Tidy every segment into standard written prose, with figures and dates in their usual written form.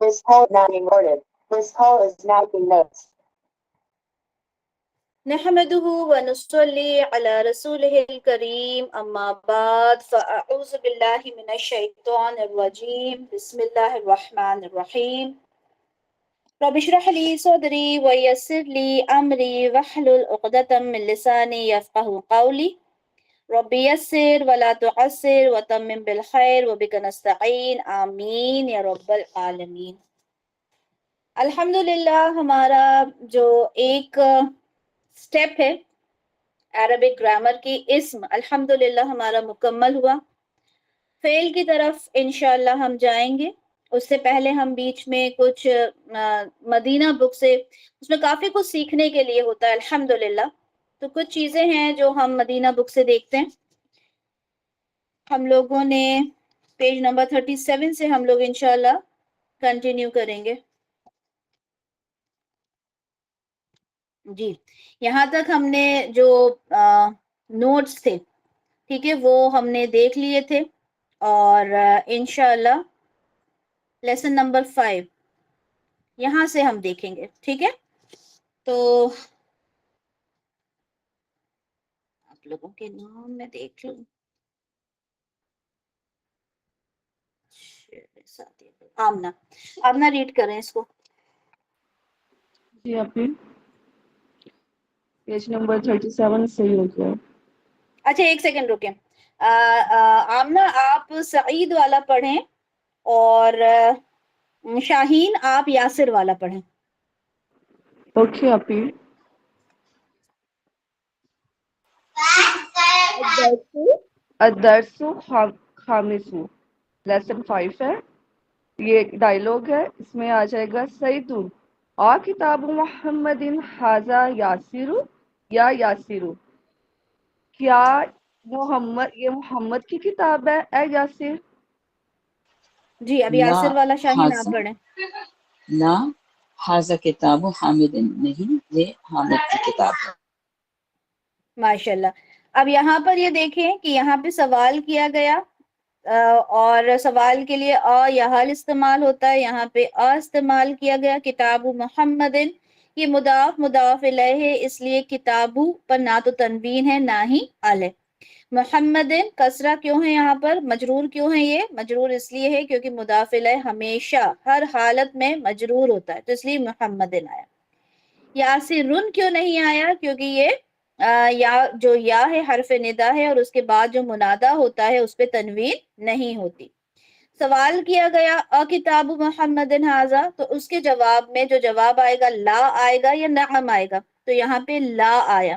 This call is now being recorded. This call is now being notes. نحمده ونصلي على رسوله الكريم أما بعد فأعوذ بالله من الشيطان الرجيم بسم الله الرحمن الرحيم رب اشرح لي صدري ويسر لي أمري واحلل عقدة من لساني يفقهوا قولي رب يسر ولا تعسر وتمم بالخير وبك نستعين آمين یا رب العالمین۔ الحمدللہ ہمارا جو ایک سٹیپ ہے عربک گرامر کی اسم الحمدللہ ہمارا مکمل ہوا۔ فعل کی طرف انشاءاللہ ہم جائیں گے۔ اس سے پہلے ہم بیچ میں کچھ مدینہ بک سے اس میں کافی کچھ سیکھنے کے لیے ہوتا ہے الحمدللہ، تو کچھ چیزیں ہیں جو ہم مدینہ بک سے دیکھتے ہیں۔ ہم لوگوں نے پیج نمبر 37 سے ہم لوگ انشاءاللہ کنٹینیو کریں گے۔ جی یہاں تک ہم نے جو نوٹس تھے ٹھیک ہے وہ ہم نے دیکھ لیے تھے، اور انشاءاللہ لیسن نمبر 5 یہاں سے ہم دیکھیں گے، ٹھیک ہے۔ تو آپ لوگوں کے نام میں دیکھ لوں، آمنہ ریڈ کریں اس کو۔ جی آپ پیج نمبر 37 صحیح ہو گیا۔ اچھا ایک سیکنڈ رکیں، آمنہ آپ سعید والا پڑھیں اور شاہین آپ یاسر والا پڑھیں۔ اوکے آپ الدرس خامس لیسن 5 ہے، یہ ایک ڈائلوگ ہے، اس میں آ جائے گا سعید آ کتاب محمد ھذا یاسر یا یاسر، کیا یہ محمد کی کتاب ہے اے یاسر؟ جی اب یاسر والا شاہین آپ پڑھیں۔ لا ھذا کتاب حامد، نہیں یہ حامد کی کتاب ہے۔ ماشاءاللہ۔ اب یہاں پر یہ دیکھیں کہ یہاں پہ سوال کیا گیا، اور سوال کے لیے یا حال استعمال ہوتا ہے، یہاں پہ استعمال کیا گیا کتاب محمد، یہ مضاف مضاف الیہ ہے، اس لیے کتابو پر نہ تو تنوین ہے نہ ہی الف۔ محمد کسرہ کیوں ہے یہاں پر، مجرور کیوں ہے؟ یہ مجرور اس لیے ہے کیونکہ مضاف الیہ ہمیشہ ہر حالت میں مجرور ہوتا ہے، تو اس لیے محمد آیا۔ یاسرن کیوں نہیں آیا؟ کیونکہ یہ یا جو یا ہے حرف ندا ہے، اور اس کے بعد جو منادا ہوتا ہے اس پہ تنوین نہیں ہوتی۔ سوال کیا گیا کتاب محمد ھذا، تو اس کے جواب میں جو جواب آئے گا لا آئے گا یا نعم آئے گا، تو یہاں پہ لا آیا،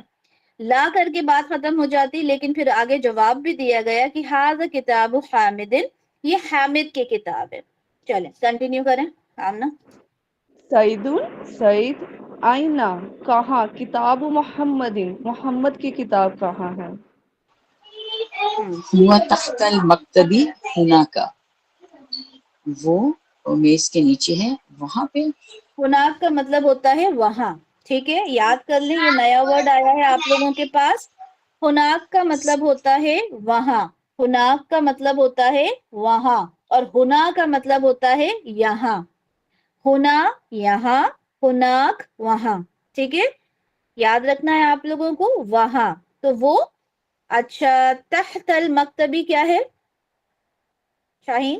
لا کر کے بات ختم ہو جاتی، لیکن پھر آگے جواب بھی دیا گیا کہ ھذا کتاب حامد، یہ حامد کی کتاب ہے۔ چلیں کنٹینیو کریں آمنہ۔ سعید آئینہ کہاں، کتاب محمد محمد کی کتاب کہاں ہے؟ ہوا تحت المکتبی ہناک، وہ میز کے نیچے ہے وہاں پہ۔ ہناک کا مطلب ہوتا ہے وہاں، ٹھیک ہے یاد کر لیں، یہ نیا ورڈ آیا ہے آپ لوگوں کے پاس۔ ہناک کا مطلب ہوتا ہے وہاں، ہناک کا مطلب ہوتا ہے وہاں، اور ہنا کا مطلب ہوتا ہے یہاں۔ ہنا یہاں، ہناک وہاں، ٹھیک ہے یاد رکھنا ہے آپ لوگوں کو، وہاں تو وہ۔ اچھا تحت المکتبی کیا ہے شاہین؟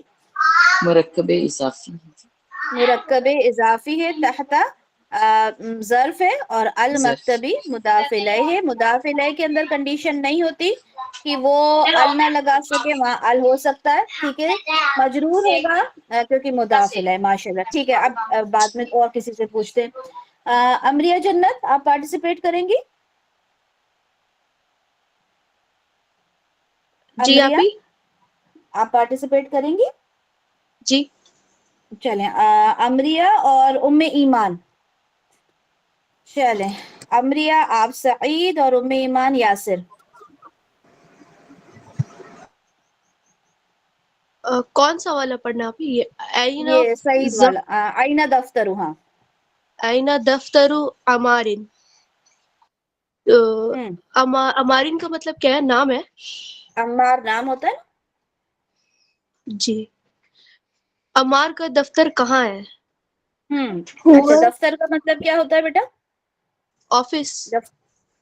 مرکب اضافی، مرکب اضافی ہے، تحت ظرف ہے، اور المکتبی مضاف الیہ ہے۔ مضاف الیہ کے اندر کنڈیشن نہیں ہوتی کہ وہ ال نہ لگا سکے، وہاں ال ہو سکتا ہے، ٹھیک ہے مجرور ہوگا کیونکہ مضاف الیہ۔ ماشاءاللہ ٹھیک ہے، اب بعد میں اور کسی سے پوچھتے ہیں۔ امریہ جنت آپ پارٹیسپیٹ کریں گی؟ جی امریہ آپی، آپ پارٹیسپیٹ کریں گی؟ جی چلیں امریہ اور ام ایمان، چلیں امریہ آپ سعید اور ام ایمان یاسر۔ کون سا والا پڑھنا آپ؟ یہ آئینہ یہ سعید والا آئینہ دفتر، ہاں آئینہ دفتر عمارن۔ عمارن کا مطلب کیا ہے؟ نام ہے؟ عمار نام ہوتا ہے۔ جی عمار کا دفتر کہاں ہے؟ اچھا دفتر کا مطلب کیا ہوتا ہے بیٹا؟ آفس.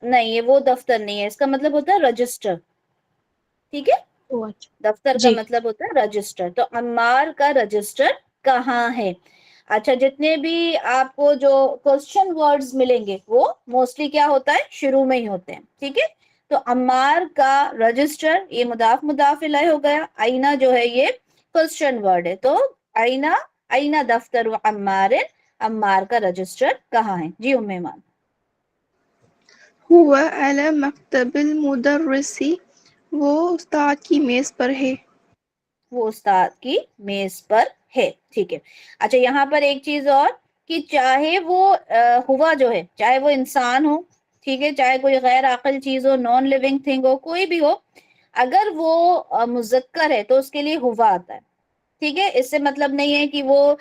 نہیں یہ وہ دفتر نہیں ہے، اس کا مطلب ہوتا ہے رجسٹر. ٹھیک ہے، دفتر کا جی مطلب ہوتا ہے رجسٹر. تو عمار کا رجسٹر کہاں ہے؟ اچھا جتنے بھی آپ کو جو کوسچن ورڈز ملیں گے وہ موسٹلی کیا ہوتا ہے، شروع میں ہی ہوتے ہیں. ٹھیک ہے، تو عمار کا رجسٹر یہ مضاف مضاف الیہ ہو گیا. آئینہ جو ہے یہ کوسچن ورڈ ہے، تو آئینہ آئینہ دفتر و عمار، عمار کا رجسٹر کہاں ہے؟ جی ام ایمان. ہوا علی مکتب المدرسی، وہ استاد کی میز پر ہے. وہ استاد کی میز پر ہے. ٹھیک ہے. اچھا یہاں پر ایک چیز اور کہ چاہے وہ ہوا جو ہے، چاہے وہ انسان ہو، ٹھیک ہے، چاہے کوئی غیر عاقل چیز ہو، نان لیونگ تھنگ ہو، کوئی بھی ہو، اگر وہ مذکر ہے تو اس کے لیے ہوا آتا ہے. ٹھیک ہے، اس سے مطلب نہیں ہے کہ وہ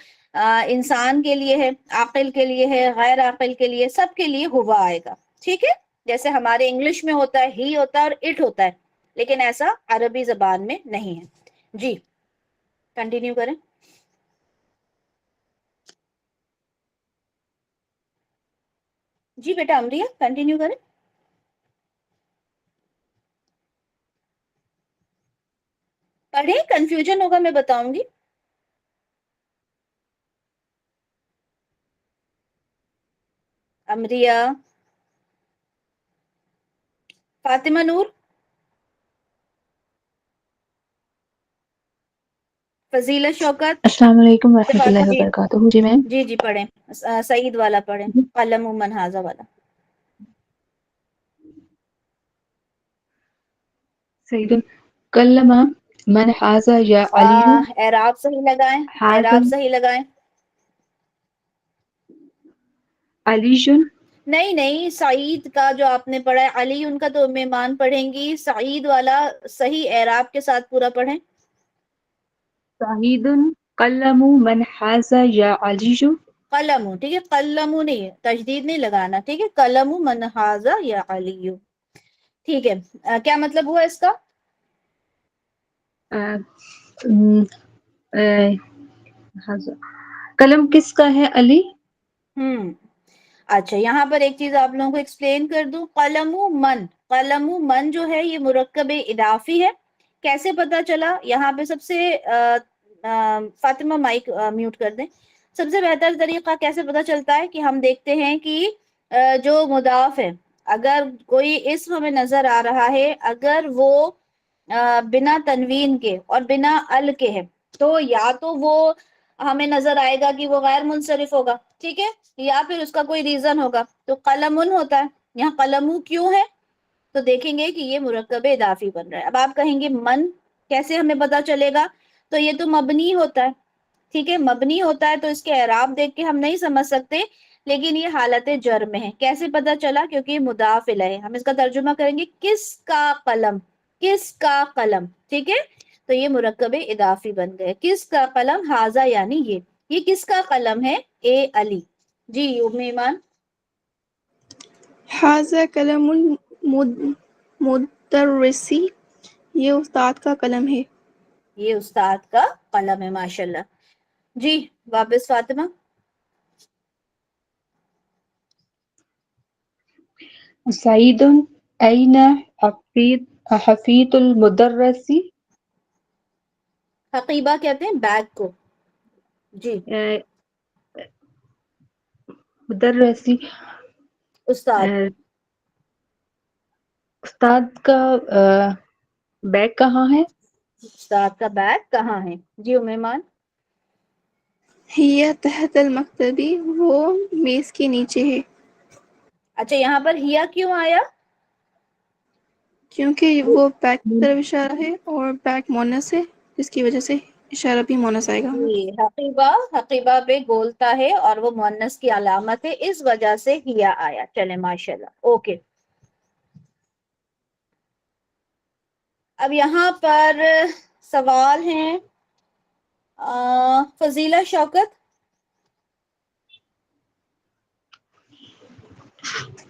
انسان کے لیے ہے، عاقل کے لیے ہے، غیر عاقل کے لیے، سب کے لیے ہوا آئے گا. ٹھیک ہے، جیسے ہمارے انگلش میں ہوتا ہے ہی ہوتا ہے اور اٹ ہوتا ہے، لیکن ایسا عربی زبان میں نہیں ہے. جی کنٹینیو کریں. جی بیٹا امریہ کنٹینیو کریں. پڑھیں، کنفیوژن ہوگا میں بتاؤں گی. امریہ، فاطمہ نور، فضیلہ شوکت. السلام علیکم ورحمۃ اللہ جی وبرکاتہ. جی میم. جی پڑھیں. سعید والا پڑھیں، قلم من ہاذا والا. سعید کلم من حاذا یا علی اعراب صحیح لگائیں، حاذا اعراب صحیح لگائیں. علی نہیں نہیں، سعید کا جو آپ نے پڑھا ہے، علی ان کا تو ام ایمان پڑھیں گی. سعید والا صحیح اعراب کے ساتھ پورا پڑھیں. سعید کلم من حاذا یا علی. قلم، ٹھیک ہے، قلم نہیں ہے، تشدید نہیں لگانا. ٹھیک ہے، قلم من حاذا یا علی. ٹھیک ہے، کیا مطلب ہوا اس کا؟ قلم کس کا ہے؟ علی. اچھا یہاں پر ایک چیز آپ لوگوں کو ایکسپلین کر دوں. قلم من، قلم من جو ہے یہ مرکب اضافی ہے. کیسے پتا چلا؟ یہاں پہ سب سے فاطمہ مائک میوٹ کر دیں. سب سے بہتر طریقہ کیسے پتا چلتا ہے کہ ہم دیکھتے ہیں کہ جو مضاف ہے، اگر کوئی اسم ہمیں نظر آ رہا ہے، اگر وہ بنا تنوین کے اور بنا ال کے ہے، تو یا تو وہ ہمیں نظر آئے گا کہ وہ غیر منصرف ہوگا، ٹھیک ہے، یا پھر اس کا کوئی ریزن ہوگا. تو قلمن ہوتا ہے، یہاں قلمو کیوں ہے؟ تو دیکھیں گے کہ یہ مرکب اضافی بن رہا ہے. اب آپ کہیں گے من کیسے ہمیں پتا چلے گا؟ تو یہ تو مبنی ہوتا ہے. ٹھیک ہے، مبنی ہوتا ہے تو اس کے اعراب دیکھ کے ہم نہیں سمجھ سکتے، لیکن یہ حالت جر میں ہے. کیسے پتا چلا؟ کیونکہ یہ مضاف الیہ ہے. ہم اس کا ترجمہ کریں گے کس کا قلم، کس کا قلم. ٹھیک ہے، تو یہ مرکب اضافی بن گئے. کس کا قلم؟ حاذا یعنی یہ کس کا قلم ہے؟ اے علی. جی ام ایمان. ھذا قلم المدرسی، یہ استاد کا قلم ہے. یہ استاد کا قلم ہے. ماشاءاللہ. جی واپس فاطمہ. سعید این حفیظ المدرسی. حقیبہ کہتے ہیں بیگ کو. جی مدرسی استاد. استاد کا بیگ کہاں ہے؟ استاد کا بیگ کہاں ہے؟ جی ام ایمان. ہی تحت المکتبی، وہ میز کے نیچے ہے. اچھا یہاں پر ہیا کیوں آیا؟ کیونکہ وہ بیگ کی طرف اشارہ ہے اور بیگ مونس ہے، جس کی وجہ سے اشارہ بھی مونس آئے گا. جی حقیبہ پہ گولتا ہے اور وہ مؤنث کی علامت ہے، اس وجہ سے ہیا آیا. چلے ماشاءاللہ. اوکے، اب یہاں پر سوال ہیں. فضیلہ شوکت،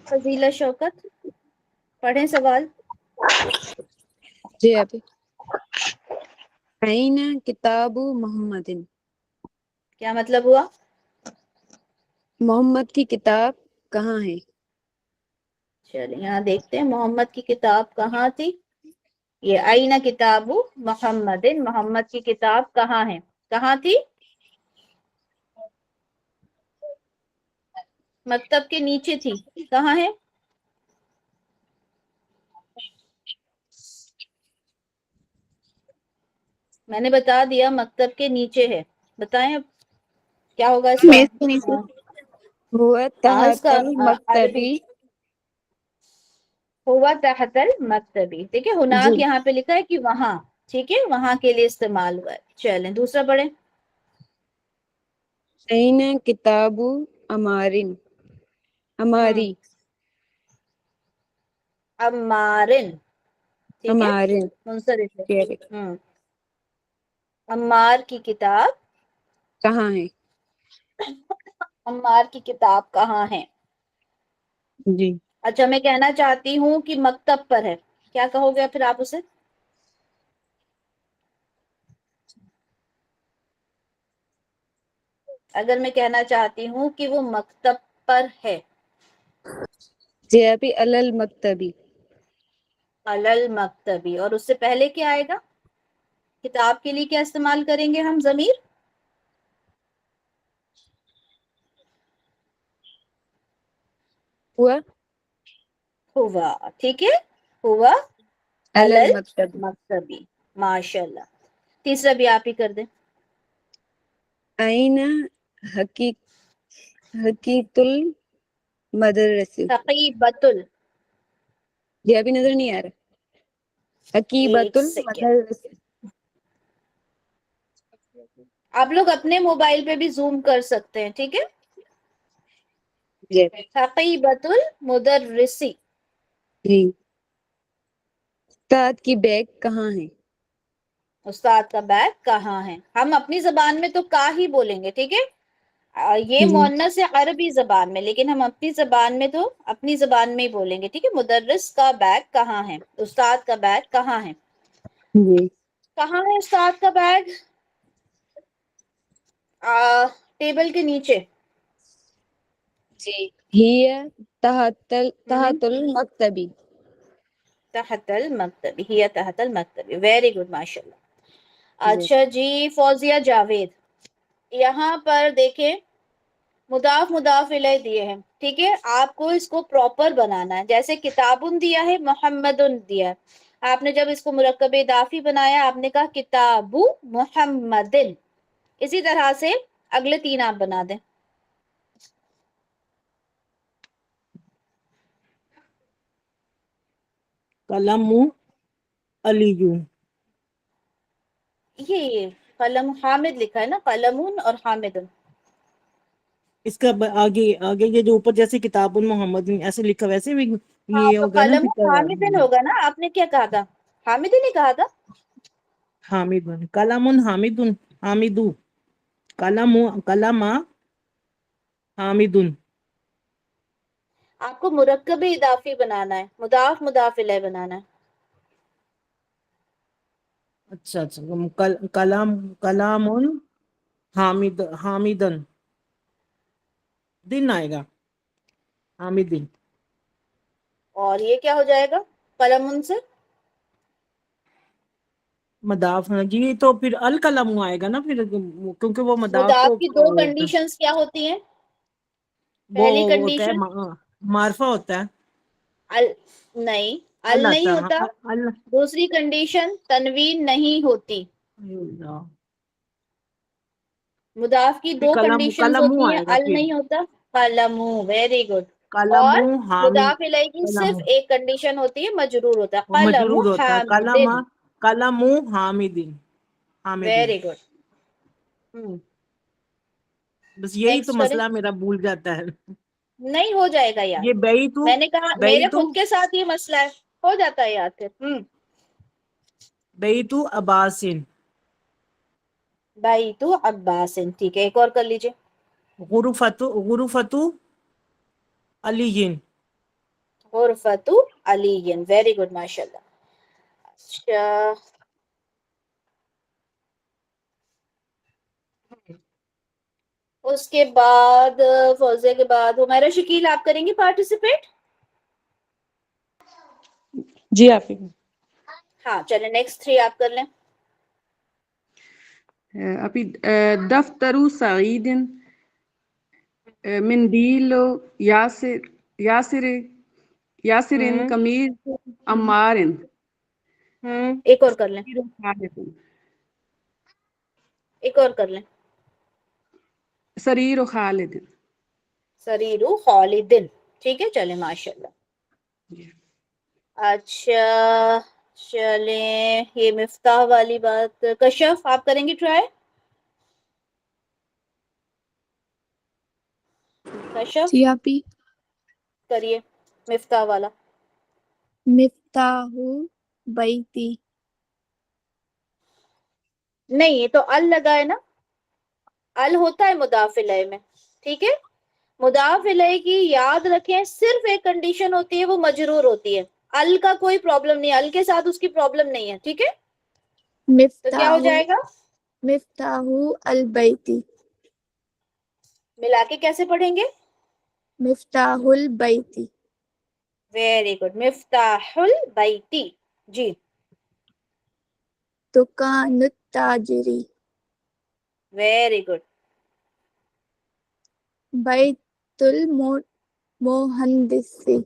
فضیلہ شوکت پڑھیں سوال. جی ابھی. عین کتاب محمد. کیا مطلب ہوا؟ محمد کی کتاب کہاں ہے؟ چلیں یہاں دیکھتے ہیں محمد کی کتاب کہاں تھی. یہ آئینہ کتاب محمد، محمد کی کتاب کہاں ہے، کہاں تھی؟ مکتب کے نیچے تھی. کہاں ہے؟ میں نے بتا دیا مکتب کے نیچے ہے. بتائیں اب کیا ہوگا اس کا؟ میز کے نیچے. ہوا اس تحت کا عربی المکتبی. ہوا تحت المکتبی. ٹھیک ہے، جی. ہناک یہاں پہ لکھا ہے کہ وہاں. ٹھیک ہے، وہاں کے لیے استعمال ہوا ہے. چلیں دوسرا پڑھیں. این کتاب امارن. ہماری. عمارن. ٹھیک ہے، ہمارن. منصرف ہے. عمار کی کتاب کہاں ہے؟ عمار کی کتاب کہاں ہے؟ جی. اچھا میں کہنا چاہتی ہوں کہ مکتب پر ہے، کیا کہو گے پھر آپ اسے؟ اگر میں کہنا چاہتی ہوں کہ وہ مکتب پر ہے. جی ابھی المکتبی. المکتبی. اور اس سے پہلے کیا آئے گا؟ کتاب کے لیے کیا استعمال کریں گے ہم؟ ضمیر ہوا. ہوا. ٹھیک ہے، ہوا المکتبی. المکتبی. ماشاء اللہ. تیسرا بھی آپ ہی کر دیں. این حقیقت المدرسہ. حقیبت جی ابھی نظر نہیں آ رہا. حقیبت ایک سیکنڈ. المدرسہ. آپ لوگ اپنے موبائل پہ بھی زوم کر سکتے ہیں. ٹھیک ہے، جی. حقیبت المدرسی. جی. استاد کی بیگ کہاں ہے؟ استاد کا بیگ کہاں ہے. ہم اپنی زبان میں تو کا ہی بولیں گے. ٹھیک ہے، یہ جی. مؤنث ہے عربی زبان میں، لیکن ہم اپنی زبان میں تو اپنی زبان میں ہی بولیں گے. ٹھیک ہے، مدرس کا بیگ کہاں ہے، استاد کا بیگ کہاں ہے. جی. کہاں ہے استاد کا بیگ؟ ٹیبل کے نیچے. جی. ہی تحت المکتبی. تحت المکتبی. ہی تحت المکتبی. ویری گڈ، ماشاء اللہ. جی. اچھا جی فوزیہ جاوید، یہاں پر دیکھیں مضاف مضاف الیہ دیے ہیں. ٹھیک ہے، آپ کو اس کو پراپر بنانا ہے. جیسے کتابن دیا ہے، محمدن دیا ہے. آپ نے جب اس کو مرکب اضافی بنایا آپ نے کہا کتاب محمدن. اسی طرح سے اگلے تین آپ بنا دیں. قلم علی. یہ قلم حامد لکھا ہے نا، قلمون اور حامدن. اس کا آگے آگے یہ جو اوپر جیسے کتاب محمد ایسے لکھا ویسے بھی ہاں یہ تو ہوگا نا قلم حامدن ہوگا نا. آپ نے کیا کہا تھا؟ حامدن ہی کہا تھا. حامد. کلام حامد. حامدو. کلام حامد. آپ کو مرکب اضافی بنانا ہے، مضاف مضاف الیہ بنانا ہے. اچھا اچھا. کلام حامدن دن آئے گا. حامد دن. اور یہ کیا ہو جائے گا قلم سے؟ مضاف جی تو پھر القلم آئے گا نا پھر، کیونکہ وہ مضاف مضاف تو کی دو کنڈیشنز کیا ہوتی ہیں؟ وہ پہلی ہوتا ہے کنڈیشن معرفہ ہوتا ہے. نہیں، ال اللہ نہیں ہوتا. اللہ. دوسری کنڈیشن تنوین نہیں ہوتی. مضاف کی دو کنڈیشنز قلم ہوتی ہیں، آئے گا ال پھر. نہیں ہوتا. قلم. Very good. قلم اور حامد. مضاف الیہ کی قلم صرف ایک کنڈیشن ہوتی ہے، مجرور ہوتا ہے. وہ قلم مجرور ہوتا ہے. حامدن. قلم حامدن. حامدن. Very good. بس یہی تو نیکسٹ کریں. مسئلہ میرا بھول جاتا ہے. نہیں ہو جائے گا یاد. یہ میں نے کہا میرے بیتو خود کے ساتھ یہ مسئلہ ہے، ہو جاتا ہے یاد پھر. بیتو عباسن. بیت عباس. ٹھیک ہے، ایک اور کر لیجئے. غرفت علی. غرفت علی. ویری گڈ، ماشاء اللہ. اچھا اس کے بعد فوزیہ کے بعد ہمیرا شکیل، آپ کریں گے پارٹیسپیٹ؟ جی آپ ہاں چلیں نیکسٹ 3 آپ کر لیں. أبي دفتر سعيد منديل ياسر قميص عمار ایک اور کر لیں، ایک اور کر لیں. سرير خالد. سریر خالدن، ٹھیک ہے چلیں ماشاء اللہ. اچھا چلیں یہ مفتاح والی بات کشف آپ کریں گے ٹرائی؟ کشف جی آپ ہی. کریے مفتاح والا. مفتاح بیتی. نہیں یہ تو ال لگا ہے نا، ال ہوتا ہے مضاف الیہ میں، ٹھیک ہے. مضاف الیہ کی یاد رکھیں صرف ایک کنڈیشن ہوتی ہے، وہ مجرور ہوتی ہے. ال کا کوئی پرابلم نہیں، ال کے ساتھ اس کی پرابلم نہیں ہے، ٹھیک ہے. تو کیا ہو جائے گا؟ مفتاح البیتی. ملا کے کیسے پڑھیں گے؟ مفتاح البیتی. ویری گڈ، مفتاح البیتی. جی دکان التاجری. Very good. بیت المہندسی.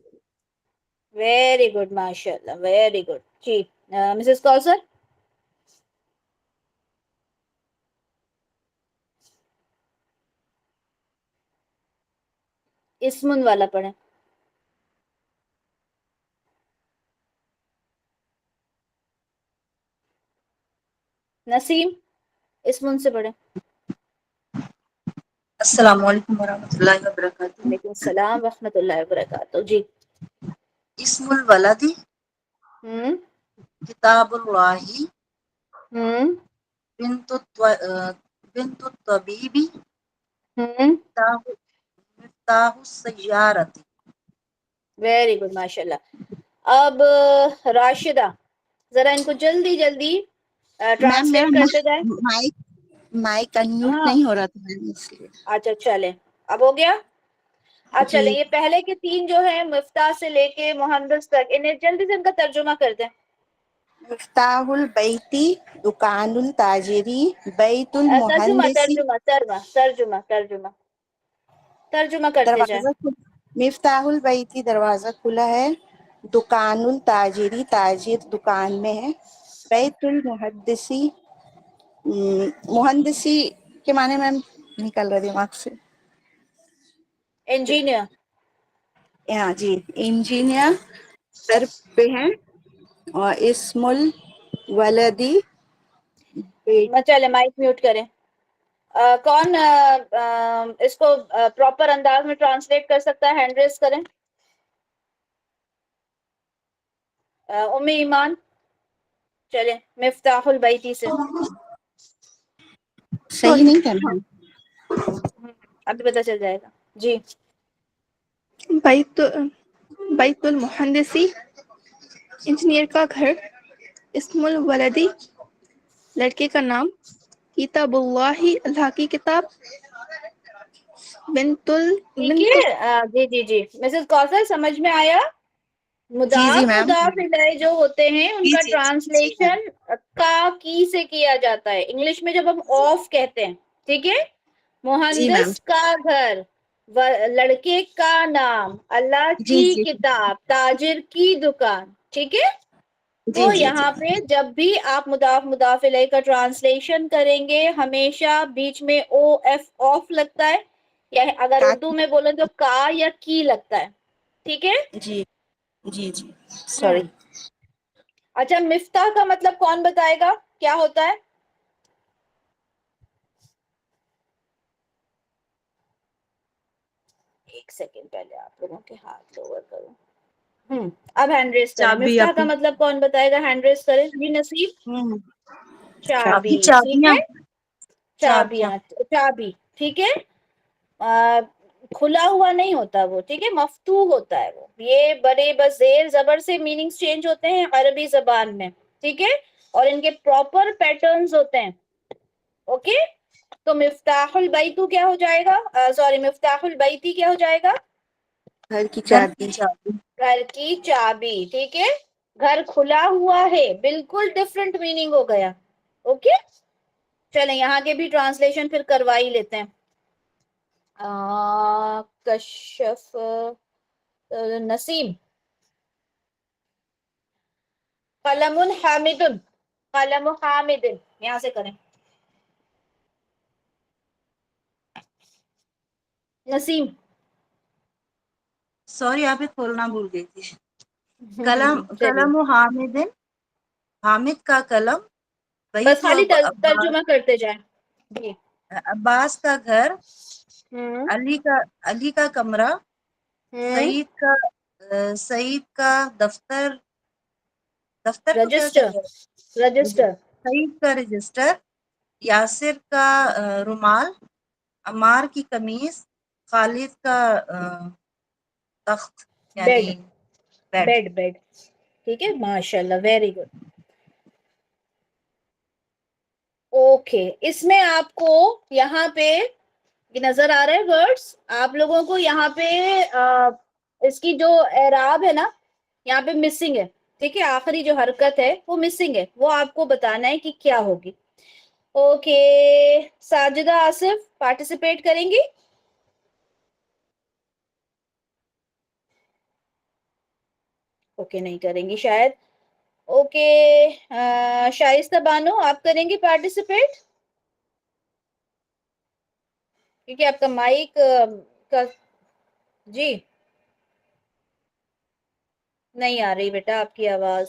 ویری گڈ ماشاء اللہ، ویری گڈ. جی مسز کوثر. اسمن والا پڑھیں. نسیم اسمن سے پڑھیں. السلام علیکم ورحمۃ اللہ وبرکاتہ. وعلیکم السلام ورحمۃ اللہ وبرکاتہ. جی اسم الولد ہوں کتاب اللہ ہوں بنت الطبیب ہوں مفتاح السیارت. ویری گڈ ماشاء اللہ. اب راشدہ ذرا ان کو جلدی جلدی میم میرا ٹرانسلیٹ کرتے جائیں. مائک انمیوٹ ہاں نہیں ہو رہا تھا میم اس لیے. اچھا چلیں اب ہو گیا. اب جی چلیں یہ پہلے کے 3 جو ہیں مفتاح سے لے کے مہندس تک، انہیں جلدی سے ان کا ترجمہ کر دیں. مفتاح البیتی دکان التاجری بیت ترجمہ المہندسی. ترجمہ ترجمہ ترجمہ ترجمہ ترجمہ کرتے جائیں. مفتاح البیتی دروازہ کھلا ہے، دکان التاجری تاجر دکان میں ہے، بیت المحدثی مہندسی کے معنی میم نکل رہا دماغ سے. انجینئر. ہاں جی انجینئر سر پہ ہیں. اور اسم الولدی چلے مائک میوٹ کریں. کون اس کو پراپر انداز میں ٹرانسلیٹ کر سکتا ہے؟ ہینڈ ریز کریں. ام ایمان چلیں مفتاح البیتی سے. صحیح نہیں کرنا. ابھی پتہ چل جائے گا. جی بیت المہندسی انجینئر کا گھر. اسم الولدی لڑکے کا نام. کتاب اللہ اللہ کی کتاب. ٹھیک ہے. جی جی جی مسز کوثر سمجھ میں آیا؟ جی جی مضاف میم. مضاف الیہ جو ہوتے ہیں ان جی کا جی جی جی میم. ٹرانسلیشن کا کی سے کیا جاتا ہے. انگلش میں جب ہم آف کہتے ہیں، ٹھیک ہے، جی میم. مہندس کا گھر، لڑکے کا نام، اللہ جی کی جی کتاب، تاجر کی دکان، ٹھیک ہے. جی تو جی جی یہاں پہ جب بھی آپ مضاف الیہ کا ٹرانسلیشن کریں گے ہمیشہ بیچ میں او ایف آف لگتا ہے، یا اگر اردو میں بولیں تو کا یا کی لگتا ہے، ٹھیک ہے. جی جی جی ہوں سوری. اچھا مفتاح کا مطلب کون بتائے گا کیا ہوتا ہے؟ ایک سیکنڈ پہلے آپ لوگوں کے ہاتھ لوور کروں. اب ہینڈ ریس کریں. چابی مفتاح آپ کا ہی. مطلب کون بتائے گا؟ ہینڈ ریس کریں. جی نصیب. چابی، ٹھیک چابیاں ہے. چابیاں. چابیاں، چابی، ٹھیک ہے. کھلا ہوا نہیں ہوتا وہ، ٹھیک ہے، مفتوح ہوتا ہے وہ. یہ بڑے بس زیر زبر سے میننگز چینج ہوتے ہیں عربی زبان میں، ٹھیک ہے، اور ان کے پراپر پیٹرنز ہوتے ہیں. اوکے. تو مفتاحُل بیتو کیا ہو جائے گا؟ سوری، مفتاحُل بیتی کیا ہو جائے گا؟ گھر کی چابی. گھر کی چابی. ٹھیک ہے، گھر کھلا ہوا ہے، بالکل ڈفرنٹ میننگ ہو گیا. اوکے، چلیں یہاں کے بھی ٹرانسلیشن پھر کروا ہی لیتے ہیں. کشف نسیم. قلم حامد، قلم حامد، یہاں سے کریں. نسیم. سوری آپ کھولنا بھول گئی تھی. قلم چلیے قلم حامد، حامد کا قلم. بس بیت خالی عباس، ترجمہ کرتے جائیں. جی. عباس کا گھر، ہوں علی کا کمرہ، ہوں سعید کا دفتر. دفتر کو کیا رجسٹر، کہتے ہیں؟ رجسٹر. سعید کا رجسٹر، یاسر کا رومال، عمار کی قمیص، خالد کا تخت بیڈ، یعنی بیڈ. Bed bed. ٹھیک ہے، ماشاء اللہ، ویری گڈ. اوکے، اس میں آپ کو یہاں پہ یہ نظر آ رہے ہیں ورڈز آپ لوگوں کو. یہاں پہ اس کی جو اعراب ہے نا، یہاں پہ مسنگ ہے. ٹھیک ہے، آخری جو حرکت ہے وہ مسنگ ہے، وہ آپ کو بتانا ہے کہ کیا ہوگی. اوکے، ساجدہ آصف پارٹیسپیٹ کریں گی؟ اوکے، نہیں کریں گی شاید. اوکے، شائستہ بانو آپ کریں گی پارٹیسپیٹ؟ کیونکہ آپ کا مائک کا جی نہیں آ رہی بیٹا آپ کی آواز.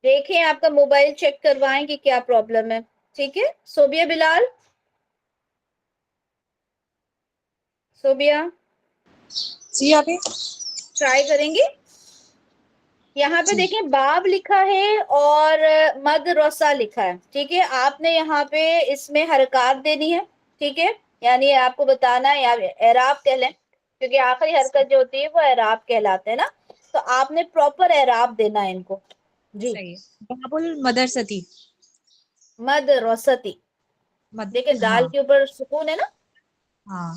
دیکھیں آپ کا موبائل چیک کروائیں کہ کیا پرابلم ہے. ٹھیک ہے، صوبیہ بلال. صوبیہ جی آپ ٹرائی کریں گی؟ یہاں پہ جی دیکھیں باب لکھا ہے اور مد رسا لکھا ہے. ٹھیک ہے، آپ نے یہاں پہ اس میں حرکات دینی ہے. ٹھیک ہے، یعنی آپ کو بتانا ہے، یا اعراب کہہ لیں کیونکہ آخری حرکت جو ہوتی ہے وہ اعراب کہلاتے ہیں نا، تو آپ نے پراپر اعراب دینا ہے ان کو. جی. صحیح. باب المدرستی. مد رستی. دیکھیں ہاں دال کے اوپر سکون ہے نا. ہاں.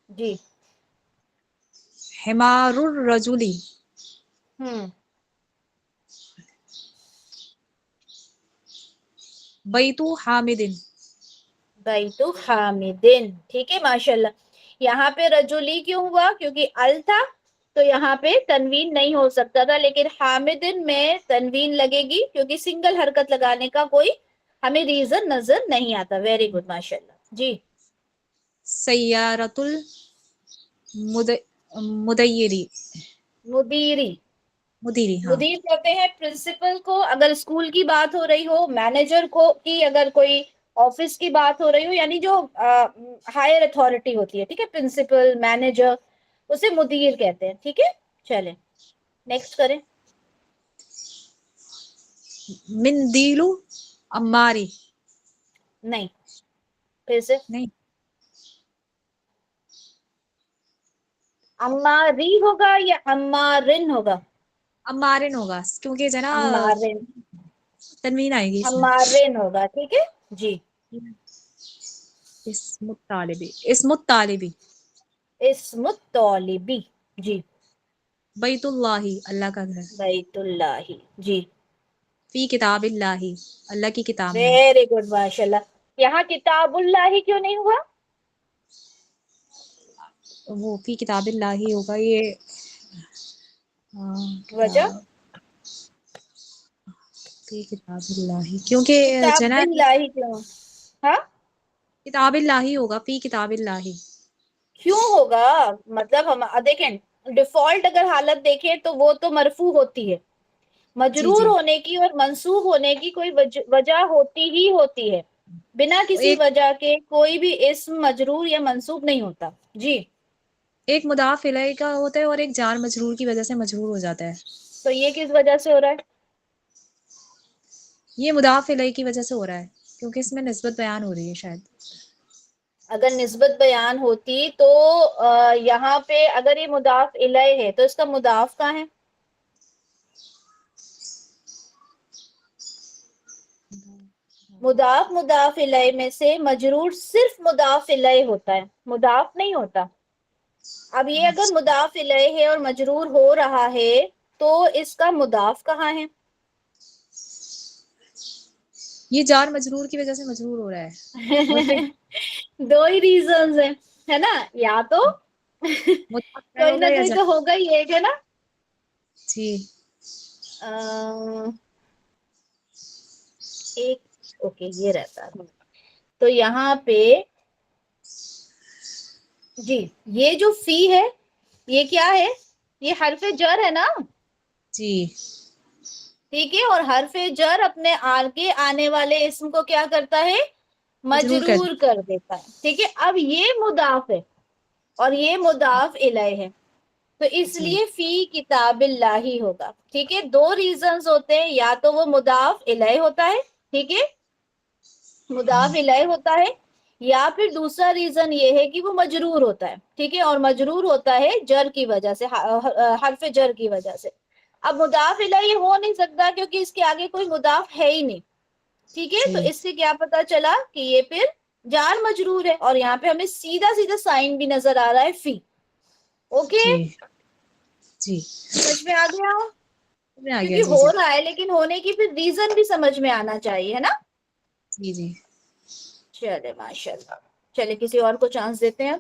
جی. حمار الرجلی. ہوں. بیتو حامد. بیت حامدن. ٹھیک ہے، ماشاء اللہ. یہاں پہ رجولی کیوں ہوا؟ کیونکہ ال تھا تو یہاں پہ تنوین نہیں ہو سکتا تھا، لیکن حامدن میں تنوین لگے گی کیونکہ سنگل حرکت لگانے کا کوئی ہمیں ریزن نظر نہیں آتا. ویری گڈ، ماشاء اللہ. جی. سیارت المدیری. مدیری. مدیری ہاں. مدیر کہتے ہیں پرنسپل کو، اگر اسکول کی بات ہو رہی ہو. مینیجر کو کی اگر کوئی آفس کی بات ہو رہی ہو، یعنی جو ہائر اتھارٹی ہوتی ہے. ٹھیک ہے، پرنسپل، مینیجر، اسے مدیر کہتے ہیں. ٹھیک ہے، چلیں نیکسٹ کریں. مندیلو عماری. نہیں، پھر سے. نہیں. عماری ہوگا یا عمارن ہوگا؟ عمارن ہوگا کیونکہ جو ہے نا عمارن. تنوین آئے گی اس میں. عمارن ہوگا. ٹھیک ہے جی. اسم الطالبی. اسم الطالبی. اسم الطالبی. جی. بیت اللہ، اللہ کا گھر. بیت اللہ. جی. فی کتاب اللہ، اللہ کی کتاب میں. ویری گڈ، ماشاء اللہ. یہاں کتاب اللہ کیوں نہیں ہوا؟ وہ فی کتاب اللہ ہی ہوگا. یہ وجہ؟ فی کتاب اللہ کیونکہ جو ہے کتاب نا اللہ کیوں؟ ہاں، کتاب اللہ ہی ہوگا. فی کتاب اللہ. کیوں ہوگا؟ مطلب ہم دیکھیں ڈیفالٹ اگر حالت دیکھیں تو وہ تو مرفوع ہوتی ہے. جی مجرور جی. ہونے کی اور منصوب ہونے کی کوئی وجہ ہوتی ہی ہوتی ہے. بنا کسی ایک وجہ کے کوئی بھی اسم مجرور یا منصوب نہیں ہوتا. جی. ایک مضاف الیہ کا ہوتا ہے اور ایک جار مجرور کی وجہ سے مجرور ہو جاتا ہے. تو یہ کس وجہ سے ہو رہا ہے؟ یہ مضاف الیہ کی وجہ سے ہو رہا ہے کیونکہ اس میں نسبت بیان ہو رہی ہے شاید. اگر نسبت بیان ہوتی تو یہاں پہ اگر یہ مضاف الیہ ہے تو اس کا مضاف کہاں ہے؟ مضاف مضاف الیہ میں سے مجرور صرف مضاف الیہ ہوتا ہے، مضاف نہیں ہوتا۔ اب یہ اگر مضاف الیہ ہے اور مجرور ہو رہا ہے تو اس کا مضاف کہاں ہے؟ یہ جار مجرور کی وجہ سے مجرور ہو رہا ہے۔ دو ہی ریزنز ہیں، ہے نا، یا تو کوئی نہ کوئی تو ہوگا ہی ایک، ہے نا۔ جی ایک اوکے یہ رہتا ہے تو یہاں پہ جی یہ جو فی ہے یہ کیا ہے؟ یہ حرف جر ہے نا، جی ٹھیک ہے، اور حرف جر اپنے آگے آنے والے اسم کو کیا کرتا ہے؟ مجرور کر دیتا ہے، ٹھیک ہے۔ اب یہ مضاف ہے اور یہ مضاف الیہ ہے، تو اس لیے فی کتاب اللہ ہی ہوگا، ٹھیک ہے۔ دو ریزنز ہوتے ہیں، یا تو وہ مضاف الیہ ہوتا ہے، ٹھیک ہے، مضاف الیہ ہوتا ہے، یا پھر دوسرا ریزن یہ ہے کہ وہ مجرور ہوتا ہے، ٹھیک ہے، اور مجرور ہوتا ہے جر کی وجہ سے، حرف جر کی وجہ سے۔ اب مضاف الیہ ہو نہیں سکتا کیونکہ اس کے آگے کوئی مضاف ہے ہی نہیں، ٹھیک ہے، تو اس سے کیا پتا چلا کہ یہ پھر جار مجرور ہے، اور یہاں پہ ہمیں سیدھا سیدھا سائن بھی نظر آ رہا ہے فی، اوکے، جی سمجھ میں آ گیا؟ آ گیا، کیونکہ ہو رہا ہے لیکن ہونے کی پھر ریزن بھی سمجھ میں آنا چاہیے، ہے نا۔ جی جی چلے ماشاء اللہ، چلے کسی اور کو چانس دیتے ہیں۔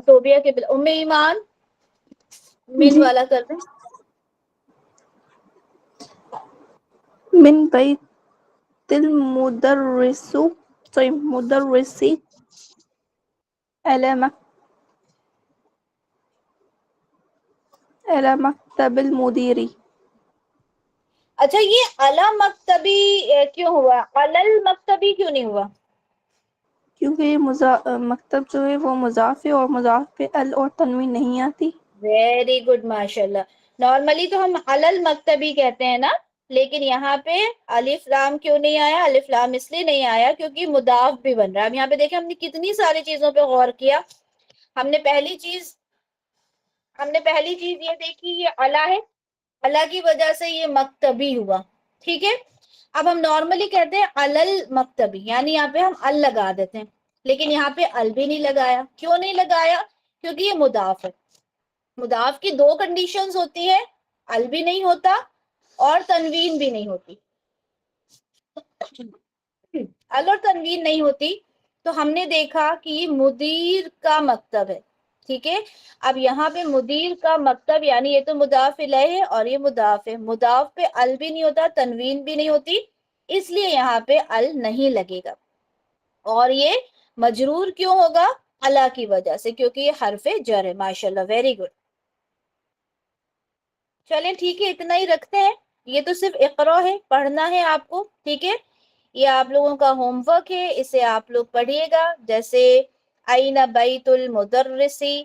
صوبیہ کے ام ایمان من والا کر دیں۔ من بیت مدرسی الی مکتب المدیری۔ اچھا یہ علی مکتبی کیوں ہوا؟ علل مکتبی کیوں نہیں ہوا؟ کیونکہ یہ مکتب جو ہے وہ مضاف ہے، اور مضاف پہ ال اور تنوین نہیں آتی۔ ویری گڈ ماشاء اللہ۔ نارملی تو ہم علل مکتبی کہتے ہیں نا، لیکن یہاں پہ الف لام کیوں نہیں آیا؟ الف لام اس لیے نہیں آیا کیونکہ مضاف بھی بن رہا ہے۔ اب یہاں پہ دیکھیں ہم نے کتنی ساری چیزوں پہ غور کیا۔ ہم نے پہلی چیز یہ دیکھی یہ علا ہے، علا کی وجہ سے یہ مکتبی ہوا، ٹھیک ہے۔ اب ہم نارملی کہتے ہیں علل مکتبی، یعنی یہاں پہ ہم ال لگا دیتے ہیں، لیکن یہاں پہ ال بھی نہیں لگایا۔ کیوں نہیں لگایا؟ کیونکہ یہ مضاف ہے۔ مضاف کی دو کنڈیشنز ہوتی ہیں، ال بھی نہیں ہوتا اور تنوین بھی نہیں ہوتی۔ ال اور تنوین نہیں ہوتی تو ہم نے دیکھا کہ یہ مدیر کا مکتب ہے، ٹھیک ہے۔ اب یہاں پہ مدیر کا مکتب یعنی یہ تو مضاف الیہ ہے اور یہ مضاف ہے، مضاف پہ ال بھی نہیں ہوتا، تنوین بھی نہیں ہوتی، اس لیے یہاں پہ ال نہیں لگے گا۔ اور یہ مجرور کیوں ہوگا؟ علا کی وجہ سے، کیونکہ یہ حرف جر ہے۔ ماشاءاللہ، ویری گڈ۔ چلیں ٹھیک ہے، اتنا ہی رکھتے ہیں، یہ تو صرف اقرا ہے، پڑھنا ہے آپ کو، ٹھیک ہے۔ یہ آپ لوگوں کا ہوم ورک ہے، اسے آپ لوگ پڑھیے گا، جیسے این بیت المدرسی،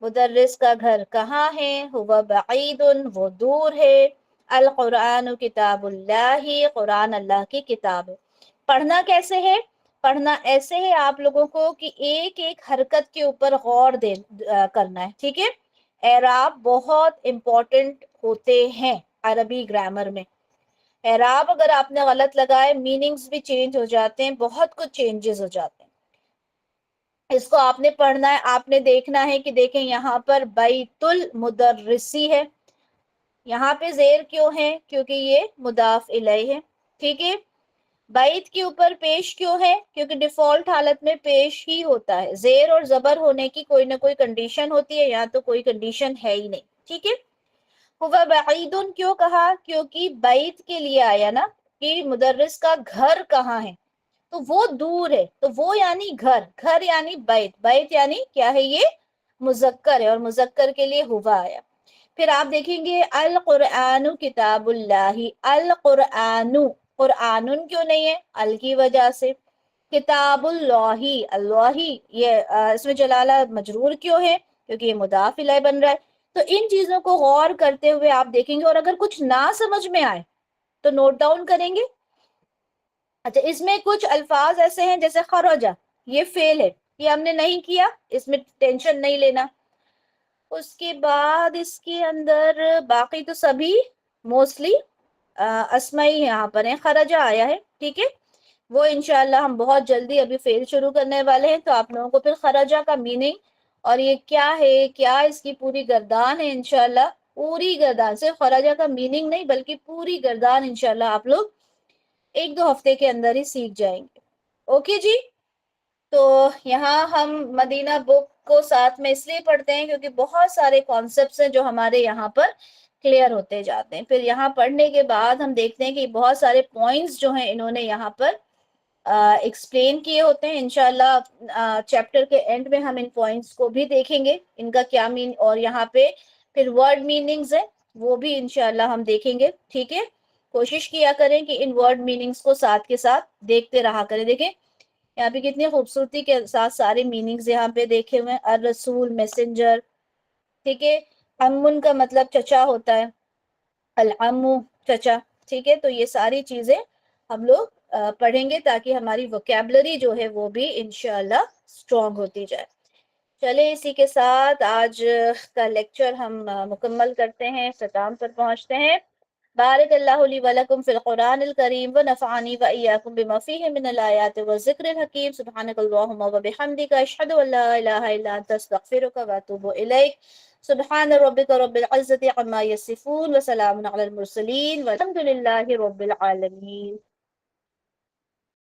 مدرس کا گھر کہاں ہے؟ ہوا بعید، وہ دور ہے، القرآن کتاب اللہ، قرآن اللہ کی کتاب ہے۔ پڑھنا کیسے ہے؟ پڑھنا ایسے ہے آپ لوگوں کو کہ ایک ایک حرکت کے اوپر غور کرنا ہے، ٹھیک ہے۔ اعراب بہت امپورٹنٹ ہوتے ہیں عربی گرامر میں۔ اعراب اگر آپ نے غلط لگائے میننگز بھی چینج ہو جاتے ہیں، بہت کچھ چینجز ہو جاتے ہیں۔ اس کو آپ نے پڑھنا ہے، آپ نے دیکھنا ہے کہ دیکھیں یہاں پر بیت المدرسی ہے، یہاں پہ زیر کیوں ہے؟ کیونکہ یہ مضاف الیہ ہے، ٹھیک ہے۔ بیت کے اوپر پیش کیوں ہے؟ کیونکہ ڈیفالٹ حالت میں پیش ہی ہوتا ہے، زیر اور زبر ہونے کی کوئی نہ کوئی کنڈیشن ہوتی ہے، یہاں تو کوئی کنڈیشن ہے ہی نہیں، ٹھیک ہے۔ ہوا بعید کیوں کہا؟ کیونکہ بیت کے لیے آیا نا کہ مدرس کا گھر کہاں ہے، تو وہ دور ہے، تو وہ یعنی گھر، گھر یعنی بیت، بیت یعنی کیا ہے؟ یہ مذکر ہے، اور مذکر کے لیے ہوا آیا۔ پھر آپ دیکھیں گے القرآن کتاب اللہ، القرآن، قرآن کیوں نہیں ہے؟ ال کی وجہ سے۔ کتاب اللہ، اللہ یہ اس میں جلالہ مجرور کیوں ہے؟ کیونکہ یہ مضاف الیہ بن رہا ہے۔ تو ان چیزوں کو غور کرتے ہوئے آپ دیکھیں گے، اور اگر کچھ نہ سمجھ میں آئے تو نوٹ ڈاؤن کریں گے۔ اچھا، اس میں کچھ الفاظ ایسے ہیں جیسے خرجہ، یہ فعل ہے، یہ ہم نے نہیں کیا، اس میں ٹینشن نہیں لینا۔ اس کے بعد اس کے اندر باقی تو سبھی موسٹلی اسمائی یہاں پر ہیں. خرجہ آیا ہے, ٹھیک ہے, وہ انشاءاللہ ہم بہت جلدی ابھی فعل شروع کرنے والے ہیں, تو آپ لوگوں کو پھر خرجہ کا میننگ اور یہ کیا ہے, کیا اس کی پوری گردان ہے, انشاءاللہ پوری گردان, صرف خرجہ کا میننگ نہیں بلکہ پوری گردان انشاءاللہ آپ لوگ 1-2 ہفتے کے اندر ہی سیکھ جائیں گے. اوکے جی. تو یہاں ہم مدینہ بک کو ساتھ میں اس لیے پڑھتے ہیں کیونکہ بہت سارے کانسیپٹس ہیں جو ہمارے یہاں پر کلیئر ہوتے جاتے ہیں. پھر یہاں پڑھنے کے بعد ہم دیکھتے ہیں کہ بہت سارے پوائنٹس جو ہیں انہوں نے یہاں پر ایکسپلین کیے ہوتے ہیں. انشاءاللہ چیپٹر کے اینڈ میں ہم ان پوائنٹس کو بھی دیکھیں گے, ان کا کیا مین, اور یہاں پہ پھر ورڈ میننگز ہیں وہ بھی انشاءاللہ ہم دیکھیں گے. ٹھیک ہے, کوشش کیا کریں کہ ان ورڈ میننگز کو ساتھ کے ساتھ دیکھتے رہا کریں. دیکھیں یہاں پہ کتنی خوبصورتی کے ساتھ سارے میننگز یہاں پہ دیکھے ہوئے ہیں. الرسول میسنجر, ٹھیک ہے, امن کا مطلب چچا ہوتا ہے, العمو چچا, ٹھیک ہے. تو یہ ساری چیزیں ہم لوگ پڑھیں گے تاکہ ہماری ووکیبلری جو ہے وہ بھی انشاءاللہ اسٹرانگ ہوتی جائے. چلے اسی کے ساتھ آج کا لیکچر ہم مکمل کرتے ہیں, اختتام پر پہنچتے ہیں. بارک اللہ لی ولکم فی القرآن الکریم ونفعنی وإیاکم بما فیہ من الآیات والذکر الحکیم. سبحانک اللہم وبحمدک, اشہد ان لا الہ الا انت, استغفرک واتوب الیک. سبحان ربک رب العزة عما یصفون وسلام علی المرسلین والحمد للہ رب العالمین.